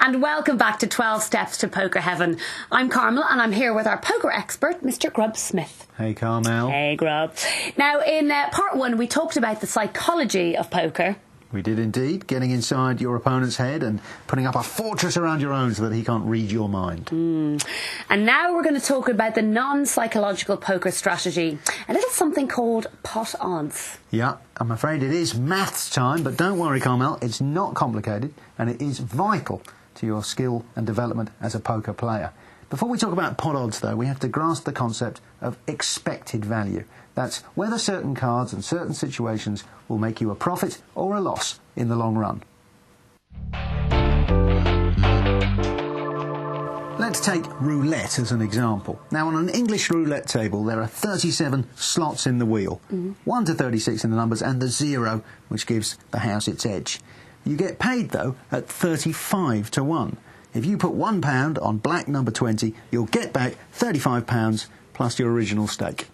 And welcome back to 12 Steps to Poker Heaven. I'm Carmel and I'm here with our poker expert, Mr. Grub Smith. Hey Carmel. Hey Grub. Now in part one we talked about the psychology of poker. We did indeed, getting inside your opponent's head and putting up a fortress around your own so that he can't read your mind. And now we're going to talk about the non-psychological poker strategy, a little something called pot odds. Yeah, I'm afraid it is maths time, but don't worry Carmel, it's not complicated and it is vital to your skill and development as a poker player. Before we talk about pot odds, though, we have to grasp the concept of expected value. That's whether certain cards and certain situations will make you a profit or a loss in the long run. Let's take roulette as an example. Now, on an English roulette table, there are 37 slots in the wheel, 1 to 36 in the numbers, and the 0, which gives the house its edge. You get paid, though, at 35 to 1. If you put £1 on black number 20, you'll get back £35 plus your original stake.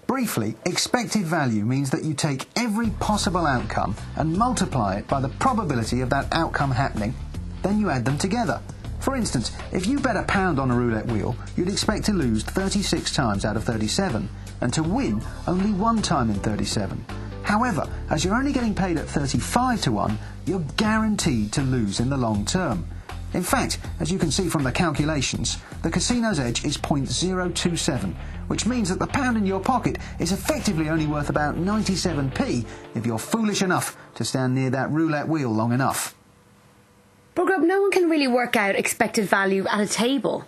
Briefly, expected value means that you take every possible outcome and multiply it by the probability of that outcome happening. Then you add them together. For instance, if you bet £1 on a roulette wheel, you'd expect to lose 36 times out of 37, and to win only 1 time in 37. However, as you're only getting paid at 35 to 1, you're guaranteed to lose in the long term. In fact, as you can see from the calculations, the casino's edge is 0.027, which means that the pound in your pocket is effectively only worth about 97p if you're foolish enough to stand near that roulette wheel long enough. But Grub, no one can really work out expected value at a table.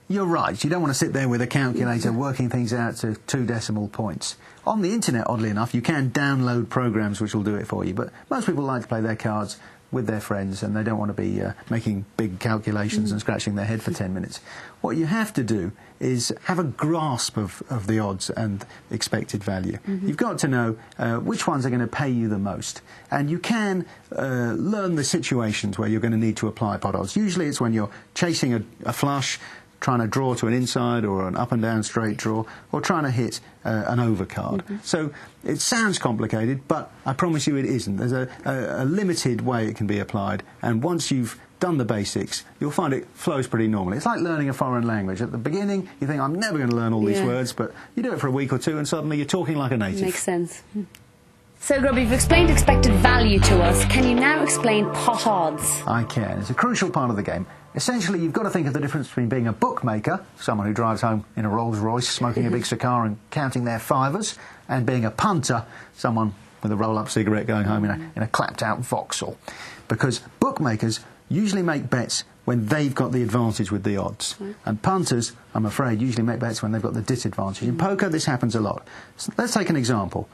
You're right, you don't want to sit there with a calculator working things out to 2 decimal points. On the internet, oddly enough, you can download programs which will do it for you, but most people like to play their cards with their friends and they don't want to be making big calculations and scratching their head for 10 minutes. What you have to do is have a grasp of the odds and expected value. You've got to know which ones are going to pay you the most, and you can learn the situations where you're going to need to apply pot odds. Usually it's when you're chasing a flush, trying to draw to an inside or an up and down straight draw, or trying to hit an overcard. So it sounds complicated, but I promise you it isn't. There's a limited way it can be applied, and once you've done the basics, you'll find it flows pretty normally. It's like learning a foreign language. At the beginning, you think, I'm never going to learn all these words, but you do it for a week or two, and suddenly you're talking like a native. Makes sense. So, Grub, you've explained expected value to us. Can you now explain pot odds? I can. It's a crucial part of the game. Essentially, you've got to think of the difference between being a bookmaker, someone who drives home in a Rolls Royce, smoking a big cigar and counting their fivers, and being a punter, someone with a roll-up cigarette going home in a clapped-out Vauxhall. Because bookmakers usually make bets when they've got the advantage with the odds. And punters, I'm afraid, usually make bets when they've got the disadvantage. In poker, this happens a lot. So let's take an example.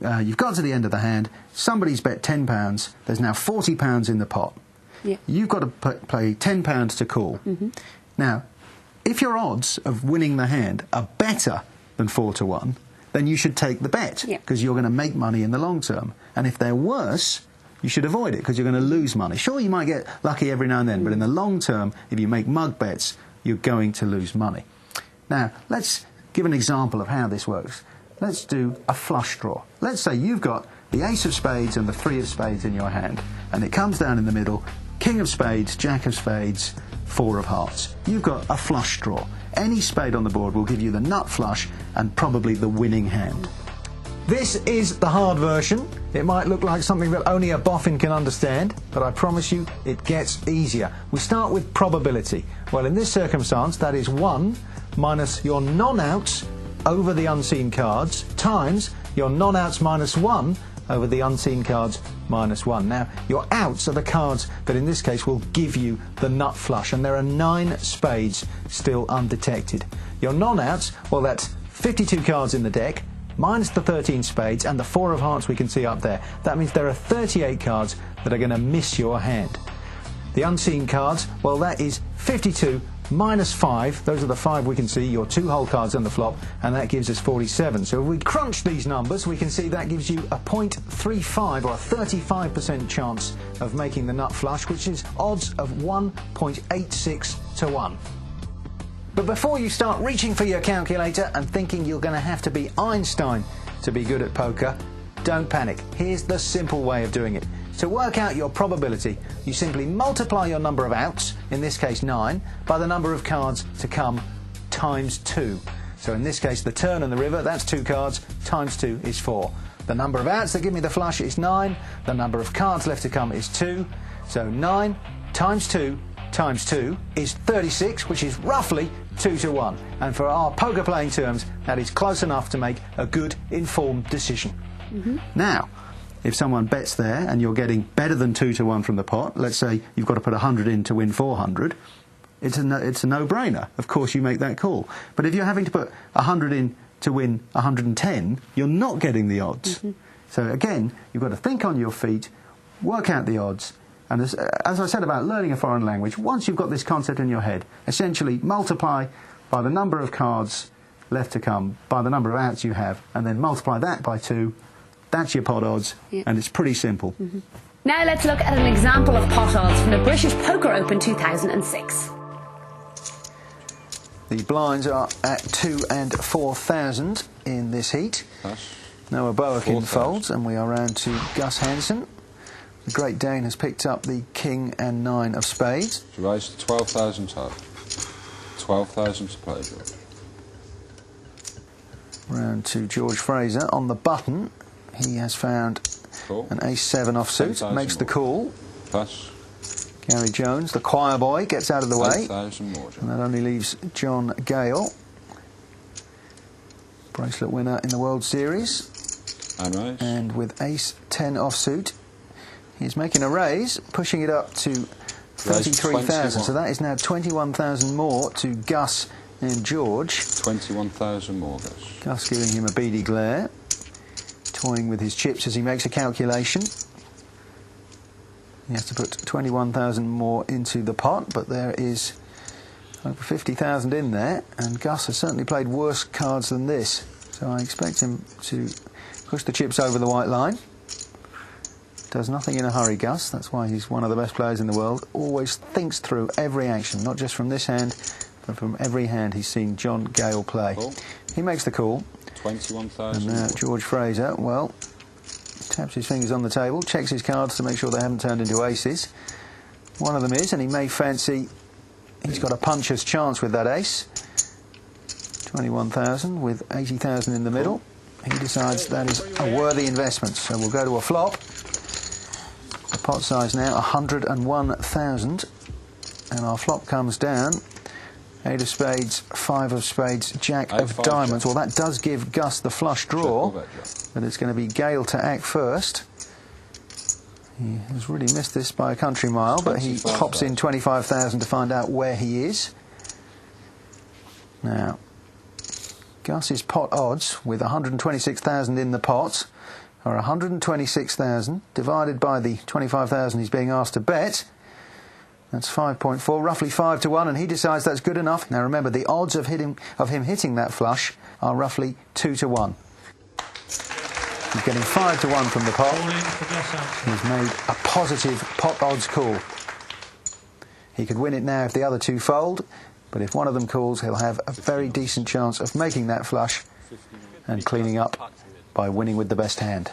You've got to the end of the hand, somebody's bet £10, there's now £40 in the pot. You've got to play £10 to call. Now, if your odds of winning the hand are better than 4 to 1, then you should take the bet, because you're going to make money in the long term. And if they're worse, you should avoid it, because you're going to lose money. Sure, you might get lucky every now and then, but in the long term, if you make mug bets, you're going to lose money. Now, let's give an example of how this works. Let's do a flush draw. Let's say you've got the ace of spades and the 3 of spades in your hand, and it comes down in the middle, king of spades, jack of spades, 4 of hearts. You've got a flush draw. Any spade on the board will give you the nut flush and probably the winning hand. This is the hard version. It might look like something that only a boffin can understand, but I promise you it gets easier. We start with probability. Well, in this circumstance, that is 1 minus your non-outs over the unseen cards times your non-outs minus 1 over the unseen cards minus 1. Now, your outs are the cards that in this case will give you the nut flush, and there are 9 spades still undetected. Your non-outs, well, that's 52 cards in the deck, minus the 13 spades and the 4 of hearts we can see up there. That means there are 38 cards that are going to miss your hand. The unseen cards, well, that is 52 minus 5, those are the 5 we can see, your 2 whole cards on the flop, and that gives us 47. So if we crunch these numbers, we can see that gives you a 0.35 or a 35% chance of making the nut flush, which is odds of 1.86 to 1. But before you start reaching for your calculator and thinking you're going to have to be Einstein to be good at poker, don't panic. Here's the simple way of doing it. To work out your probability, you simply multiply your number of outs, in this case 9, by the number of cards to come times 2. So in this case, the turn and the river, that's 2 cards, times 2 is 4. The number of outs that give me the flush is 9, the number of cards left to come is 2, so 9 times 2 times 2 is 36, which is roughly 2 to 1. And for our poker playing terms, that is close enough to make a good, informed decision. Now, if someone bets there and you're getting better than 2 to 1 from the pot, let's say you've got to put 100 in to win 400, it's a no-brainer. Of course you make that call. But if you're having to put 100 in to win 110, you're not getting the odds. So again, you've got to think on your feet, work out the odds, and as I said about learning a foreign language, once you've got this concept in your head, essentially multiply by the number of cards left to come, by the number of outs you have, and then multiply that by 2. That's your pot odds, and it's pretty simple. Now let's look at an example of pot odds from the British Poker Open 2006. The blinds are at 2 and 4,000 in this heat. Noah Boakin folds, and we are round to Gus Hansen. The Great Dane has picked up the king and 9 of spades. To raise to 12,000 top. 12,000 to play, George. Round to George Fraser on the button. He has found an ace-7 offsuit, makes the call. Pass. Gary Jones, the choir boy, gets out of the way. 8,000 more, And that only leaves John Gale, bracelet winner in the World Series. And raise. And with ace-10 offsuit, he's making a raise, pushing it up to 33,000. So that is now 21,000 more to Gus and George. 21,000 more, Gus. Gus giving him a beady glare, toying with his chips as he makes a calculation. He has to put 21,000 more into the pot, but there is over 50,000 in there, and Gus has certainly played worse cards than this. So I expect him to push the chips over the white line. Does nothing in a hurry, Gus. That's why he's one of the best players in the world. Always thinks through every action, not just from this hand, but from every hand he's seen John Gale play. Cool. He makes the call. 21,000. And now George Fraser, well, taps his fingers on the table, checks his cards to make sure they haven't turned into aces. One of them is, and he may fancy he's got a puncher's chance with that ace. 21,000 with 80,000 in the middle. He decides that is a worthy investment, so we'll go to a flop. The pot size now 101,000, and our flop comes down. 8 of spades, 5 of spades, Jack of diamonds. Well, that does give Gus the flush draw, but it's going to be Gale to act first. He has really missed this by a country mile, but he pops in 25,000 to find out where he is. Now, Gus's pot odds, with 126,000 in the pot, are 126,000 divided by the 25,000 he's being asked to bet. That's 5.4, roughly 5 to 1, and he decides that's good enough. Now remember, the odds of him hitting that flush are roughly 2 to 1. He's getting 5 to 1 from the pot. He's made a positive pot odds call. He could win it now if the other two fold, but if one of them calls, he'll have a very decent chance of making that flush and cleaning up by winning with the best hand.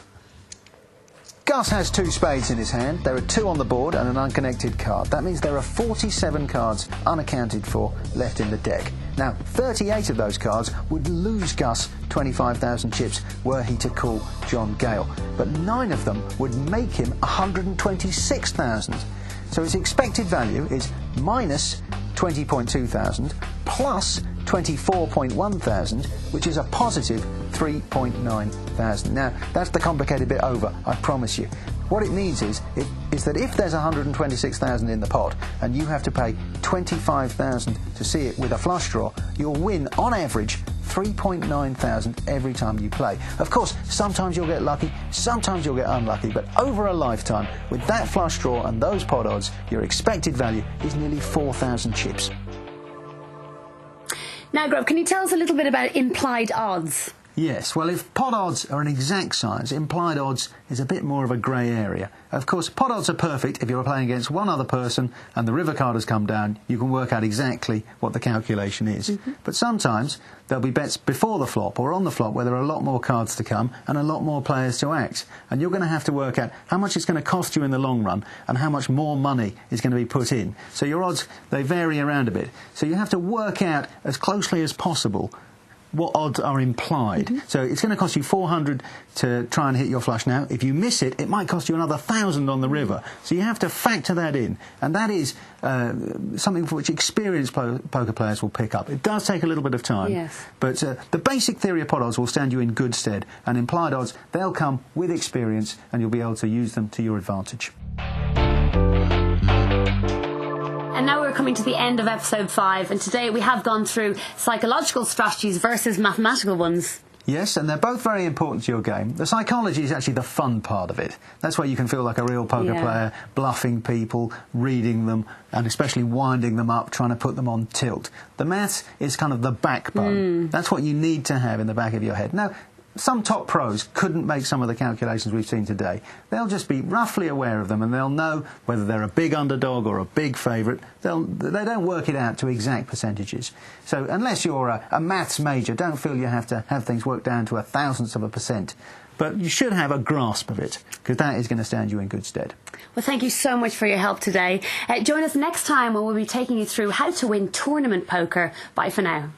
Gus has 2 spades in his hand. There are 2 on the board and an unconnected card. That means there are 47 cards unaccounted for left in the deck. Now, 38 of those cards would lose Gus 25,000 chips were he to call John Gale, but 9 of them would make him 126,000. So his expected value is minus 20.2 thousand plus 24.1 thousand, which is a positive 3.9 thousand. Now, that's the complicated bit over, I promise you. What it means is that if there's 126,000 in the pot and you have to pay 25,000 to see it with a flush draw, you'll win, on average, 3.9 thousand every time you play. Of course, sometimes you'll get lucky, sometimes you'll get unlucky, but over a lifetime, with that flush draw and those pot odds, your expected value is nearly 4,000 chips. Now, Grove, can you tell us a little bit about implied odds? Yes, well, if pot odds are an exact science, implied odds is a bit more of a grey area. Of course, pot odds are perfect if you're playing against one other person and the river card has come down. You can work out exactly what the calculation is. But sometimes there'll be bets before the flop or on the flop where there are a lot more cards to come and a lot more players to act. And you're going to have to work out how much it's going to cost you in the long run and how much more money is going to be put in. So your odds, they vary around a bit. So you have to work out as closely as possible what odds are implied. So it's going to cost you 400 to try and hit your flush now. If you miss it, it might cost you another 1,000 on the river. So you have to factor that in. And that is something for which experienced poker players will pick up. It does take a little bit of time. Yes. But the basic theory of pot odds will stand you in good stead. And implied odds, they'll come with experience and you'll be able to use them to your advantage. And now we're coming to the end of episode 5, and today we have gone through psychological strategies versus mathematical ones. Yes, and they're both very important to your game. The psychology is actually the fun part of it. That's where you can feel like a real poker player, bluffing people, reading them, and especially winding them up, trying to put them on tilt. The maths is kind of the backbone. That's what you need to have in the back of your head. Now, some top pros couldn't make some of the calculations we've seen today. They'll just be roughly aware of them and they'll know whether they're a big underdog or a big favourite. They don't work it out to exact percentages. So unless you're a maths major, don't feel you have to have things worked down to 1,000th of a percent. But you should have a grasp of it, because that is going to stand you in good stead. Well, thank you so much for your help today. Join us next time when we'll be taking you through how to win tournament poker. Bye for now.